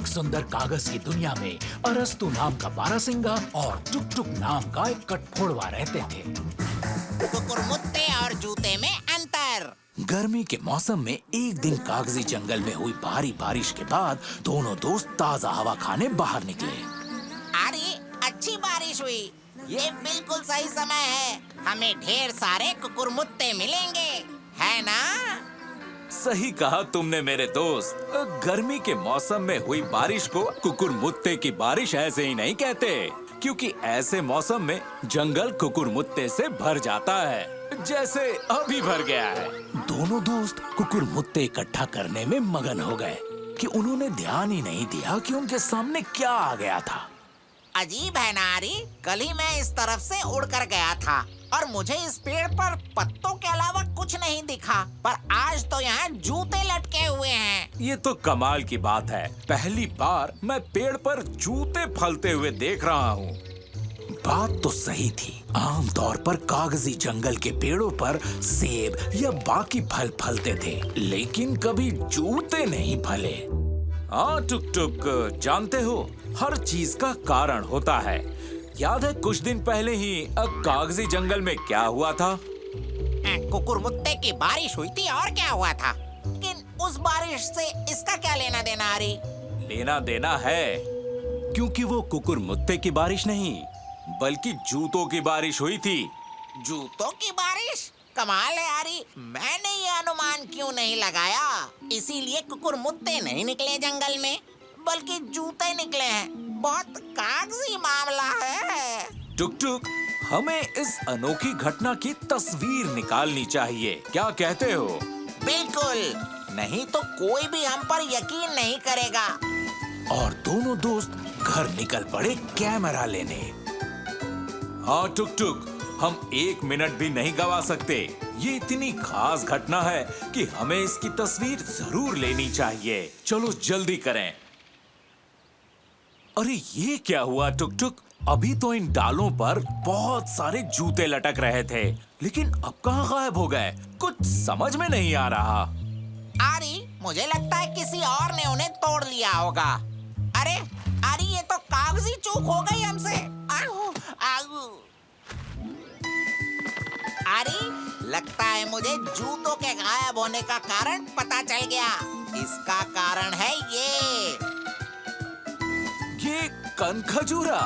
एक सुंदर कागज की दुनिया में अरस्तु नाम का बारहसिंगा और टुक टुक नाम का एक कठफोड़वा रहते थे। कुकुरमुत्ते और जूते में अंतर। गर्मी के मौसम में एक दिन कागजी जंगल में हुई भारी बारिश के बाद दोनों दोस्त ताजा हवा खाने बाहर निकले। अरे अच्छी बारिश हुई, ये बिल्कुल सही समय है। हमें ढेर सारे कुकुरमुत्ते मिलेंगे, है ना? सही कहा तुमने मेरे दोस्त। गर्मी के मौसम में हुई बारिश को कुकुरमुत्ते की बारिश ऐसे ही नहीं कहते, क्योंकि ऐसे मौसम में जंगल कुकुरमुत्ते से भर जाता है, जैसे अभी भर गया है। दोनों दोस्त कुकुरमुत्ते इकट्ठा करने में मगन हो गए कि उन्होंने ध्यान ही नहीं दिया कि उनके सामने क्या आ गया था। अजीब है ना आरी, कल ही मैं इस तरफ से उड़कर गया था और मुझे इस पेड़ पर पत्तों के अलावा कुछ नहीं दिखा, पर आज तो यहाँ जूते लटके हुए हैं। ये तो कमाल की बात है, पहली बार मैं पेड़ पर जूते फलते हुए देख रहा हूँ। बात तो सही थी, आमतौर पर कागजी जंगल के पेड़ों पर सेब या बाकी फल फलते थे, लेकिन कभी जूते नहीं फले। हाँ टुक टुक, जानते हो हर चीज का कारण होता है। याद है कुछ दिन पहले ही कागजी जंगल में क्या हुआ था? कुकुरमुत्ते की बारिश हुई थी और क्या हुआ था? लेकिन उस बारिश से इसका क्या लेना देना आरी? लेना देना है, क्योंकि वो कुकुरमुत्ते की बारिश नहीं बल्कि जूतों की बारिश हुई थी। जूतों की बारिश? कमाल है आरी, मैंने ये अनुमान क्यों नहीं लगाया? इसीलिए कुकुरमुत्ते नहीं निकले जंगल में, बल्कि जूते निकले हैं। बहुत कागजी मामला है। टुक टुक, हमें इस अनोखी घटना की तस्वीर निकालनी चाहिए, क्या कहते हो? बिल्कुल, नहीं तो कोई भी हम पर यकीन नहीं करेगा। और दोनों दोस्त घर निकल पड़े कैमरा लेने। हाँ टुक टुक, हम एक मिनट भी नहीं गवा सकते। ये इतनी खास घटना है कि हमें इसकी तस्वीर जरूर लेनी चाहिए। चलो जल्दी करें। अरे ये क्या हुआ टुक टुक? अभी तो इन डालों पर बहुत सारे जूते लटक रहे थे, लेकिन अब कहाँ गायब हो गए? कुछ समझ में नहीं आ रहा। आरी, मुझे लगता है किसी और ने उन्हें तोड़ लिया होगा। अरे आरी, ये तो कागजी चूक हो गई हमसे। आऊ, आऊ। आरी, लगता है मुझे जूतों के गायब होने का कारण पता चल गया। इसका कारण है ये कनखजूरा।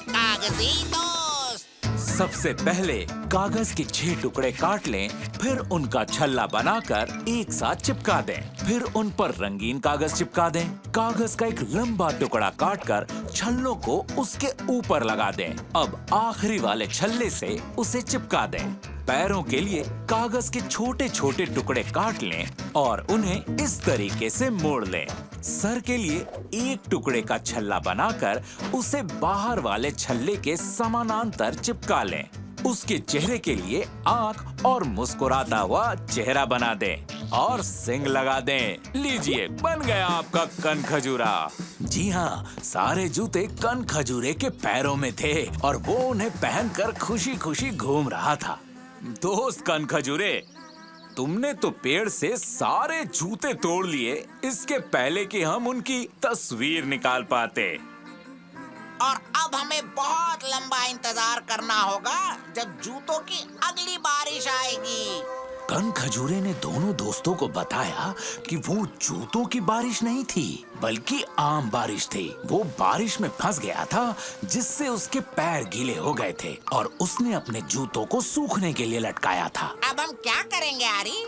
कागजी दोस्त। सबसे पहले कागज के 6 टुकड़े काट लें, फिर उनका छल्ला बनाकर एक साथ चिपका दें, फिर उन पर रंगीन कागज चिपका दें। कागज का एक लंबा टुकड़ा काटकर छल्लों को उसके ऊपर लगा दें। अब आखिरी वाले छल्ले से उसे चिपका दें। पैरों के लिए कागज के छोटे छोटे टुकड़े काट लें और उन्हें इस तरीके से मोड़ लें। सर के लिए एक टुकड़े का छल्ला बनाकर उसे बाहर वाले छल्ले के समानांतर चिपका लें। उसके चेहरे के लिए आंख और मुस्कुराता हुआ चेहरा बना दें और सींग लगा दें। लीजिए, बन गया आपका कनखजूरा। जी हाँ, सारे जूते कनखजूरे के पैरों में थे और वो उन्हें पहनकर खुशी खुशी घूम रहा था। दोस्त कनखजूरे, तुमने तो पेड़ से सारे जूते तोड़ लिए, इसके पहले कि हम उनकी तस्वीर निकाल पाते। और अब हमें बहुत लंबा इंतजार करना होगा जब जूतों की अगली बारिश आएगी। कनखजूरे ने दोनों दोस्तों को बताया कि वो जूतों की बारिश नहीं थी, बल्कि आम बारिश थी। वो बारिश में फंस गया था, जिससे उसके पैर गीले हो गए थे और उसने अपने जूतों को सूखने के लिए लटकाया था। अब हम क्या करेंगे आरी?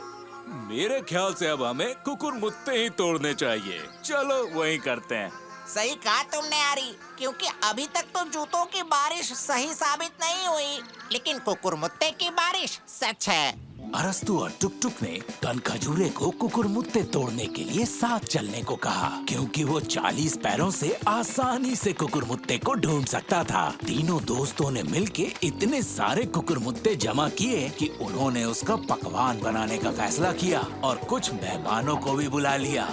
मेरे ख्याल से अब हमें कुकुरमुत्ते ही तोड़ने चाहिए। चलो वही करते हैं। सही कहा तुमने आरी, क्योंकि अभी तक तो जूतों की बारिश सही साबित नहीं हुई, लेकिन कुकुरमुत्ते की बारिश सच है। अरस्तु और टुक टुक ने कनखजूरे को कुकुरमुत्ते तोड़ने के लिए साथ चलने को कहा, क्योंकि वो 40 पैरों से आसानी से कुकुरमुत्ते को ढूंढ सकता था। तीनों दोस्तों ने मिलके इतने सारे कुकुरमुत्ते जमा किए कि उन्होंने उसका पकवान बनाने का फैसला किया और कुछ मेहमानों को भी बुला लिया।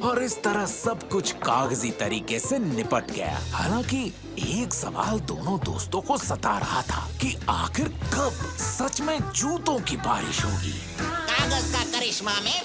और इस तरह सब कुछ कागजी तरीके से निपट गया। हालांकि एक सवाल दोनों दोस्तों को सता रहा था कि आखिर कब सच में जूतों की बारिश होगी। कागज का करिश्मा में